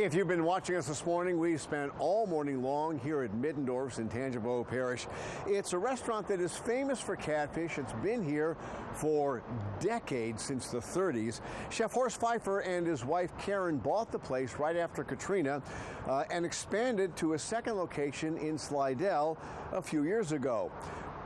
If you've been watching us this morning, we've spent all morning long here at Middendorf's in Tangipahoa Parish. It's a restaurant that is famous for catfish. It's been here for decades, since the 30s. Chef Horst Pfeifer and his wife Karen bought the place right after Katrina and expanded to a second location in Slidell a few years ago.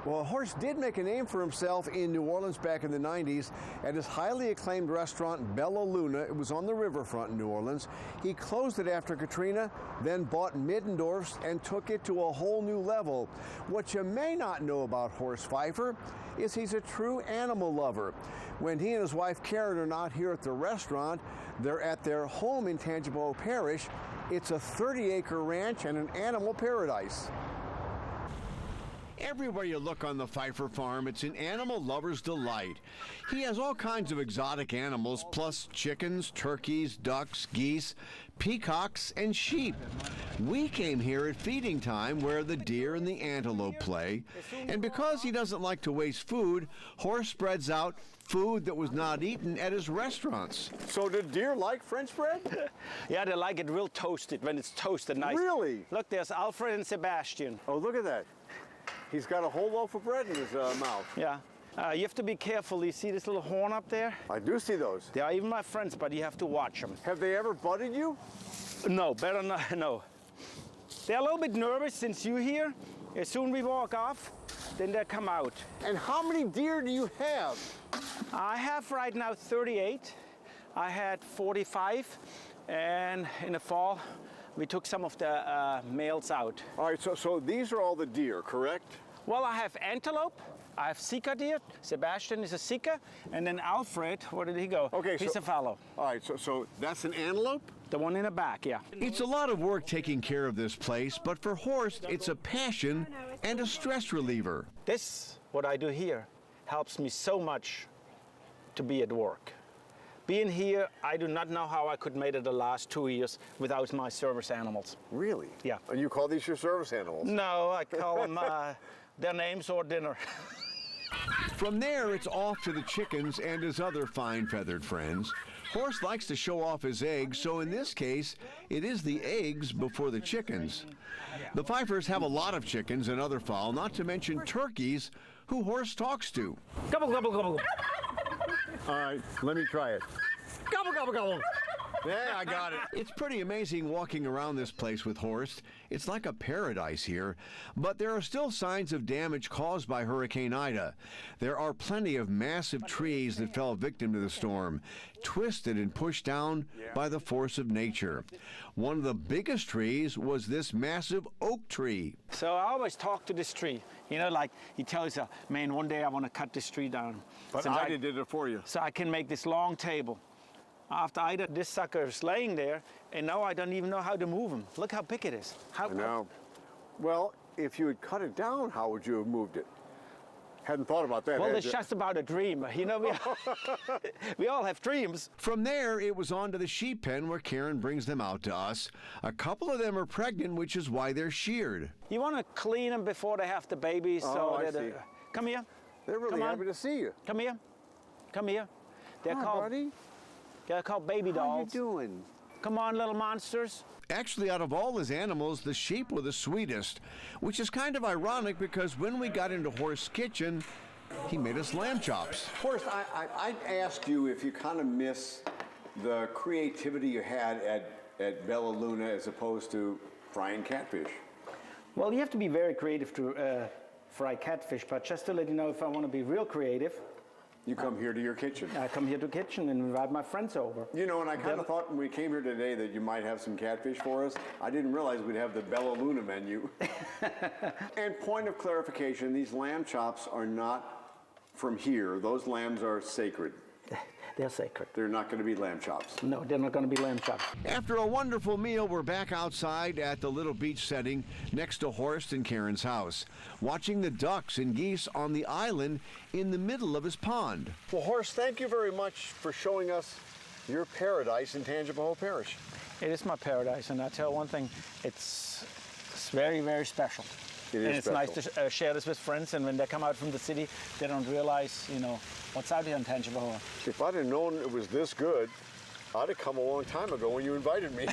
Well, Horst did make a name for himself in New Orleans back in the 90s at his highly acclaimed restaurant, Bella Luna. It was on the riverfront in New Orleans. He closed it after Katrina, then bought Middendorf's and took it to a whole new level. What you may not know about Horst Pfeifer is he's a true animal lover. When he and his wife Karen are not here at the restaurant, they're at their home in Tangipahoa Parish. It's a 30-acre ranch and an animal paradise. Everywhere you look on the Pfeifer farm, it's an animal lover's delight. He has all kinds of exotic animals, plus chickens, turkeys, ducks, geese, peacocks, and sheep. We came here at feeding time where the deer and the antelope play. And because he doesn't like to waste food, Horst spreads out food that was not eaten at his restaurants. So do deer like French bread? Yeah, they like it real toasted, when it's toasted nice. Really? Look, there's Alfred and Sebastian. Oh, look at that. He's got a whole loaf of bread in his mouth. Yeah. You have to be careful. You see this little horn up there? I do see those. They are even my friends, but you have to watch them. Have they ever butted you? No, better not, no. They're a little bit nervous since you're here. As soon as we walk off, then they come out. And how many deer do you have? I have right now 38. I had 45, and in the fall, we took some of the males out. All right, so these are all the deer, correct? Well, I have antelope, I have sika deer. Sebastian is a sika, and then Alfred, where did he go? Okay, he's a fallow. All right, so that's an antelope? The one in the back, yeah. It's a lot of work taking care of this place, but for Horst, it's a passion and a stress reliever. This, what I do here, helps me so much to be at work. Being here, I do not know how I could make it the last 2 years without my service animals. Really? Yeah. And you call these your service animals? No, I call them their names or dinner. From there, it's off to the chickens and his other fine feathered friends. Horst likes to show off his eggs, so in this case, it is the eggs before the chickens. The Pfeifers have a lot of chickens and other fowl, not to mention turkeys, who Horst talks to. Gobble, gobble, gobble. All right, let me try it. Gobble, gobble, gobble. Yeah, I got it. It's pretty amazing walking around this place with Horst. It's like a paradise here, but there are still signs of damage caused by Hurricane Ida. There are plenty of massive trees that fell victim to the storm, twisted and pushed down by the force of nature. One of the biggest trees was this massive oak tree. So I always talk to this tree. You know, like he tells you, man, one day I want to cut this tree down. But Since Ida did it for you. So I can make this long table. After Ida, this sucker is laying there, and now I don't even know how to move him. Look how big it is. I know. Well, if you had cut it down, how would you have moved it? Hadn't thought about that. Well, it's just about a dream. You know, we all have dreams. From there, it was on to the sheep pen where Karen brings them out to us. A couple of them are pregnant, which is why they're sheared. You want to clean them before they have the babies. Oh, I see. Come here. They're really Come on. happy to see you. Come here. Come here. They're Hi, called, buddy. they're called baby dolls. How you doing? Come on, little monsters. Actually, out of all his animals, the sheep were the sweetest, which is kind of ironic because when we got into Horst's kitchen, he made us lamb chops. Horst, I'd ask you if you kind of miss the creativity you had at Bella Luna as opposed to frying catfish. Well, you have to be very creative to fry catfish, but just to let you know, if I want to be real creative, You come here to your kitchen. I come here to the kitchen and invite my friends over. You know, and I kind of thought when we came here today that you might have some catfish for us. I didn't realize we'd have the Bella Luna menu. And point of clarification, these lamb chops are not from here. Those lambs are sacred. They're sacred. They're not going to be lamb chops. No, they're not going to be lamb chops. After a wonderful meal, we're back outside at the little beach setting next to Horst and Karen's house, watching the ducks and geese on the island in the middle of his pond. Well, Horst, thank you very much for showing us your paradise in Tangipahoa Parish. It is my paradise, and I tell one thing, it's very, very special. It is and it's special. nice to share this with friends, and when they come out from the city, they don't realize, you know, what's out here in Tangipahoa. If I'd have known it was this good, I'd have come a long time ago when you invited me.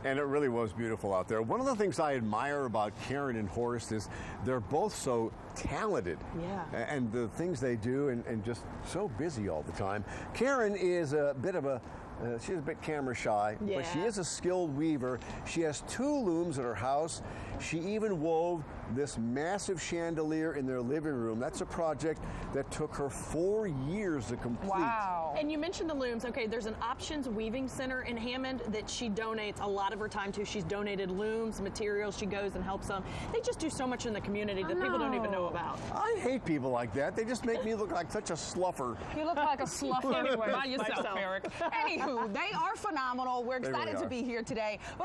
And it really was beautiful out there. One of the things I admire about Karen and Horst is they're both so talented. Yeah. And the things they do and just so busy all the time. Karen is a bit of a she's a bit camera shy, Yeah. but she is a skilled weaver. She has 2 looms at her house. She even wove this massive chandelier in their living room. That's a project that took her 4 years to complete. Wow. And you mentioned the looms. Okay, there's an options weaving center in Hammond that she donates a lot of her time to. She's donated looms, materials. She goes and helps them. They just do so much in the community that people don't even know about. I hate people like that. They just make me look like such a sluffer. You look like a sluffer Anyway, by yourself, myself. Eric. Anywho, they are phenomenal. We're They excited really to are. be here today. But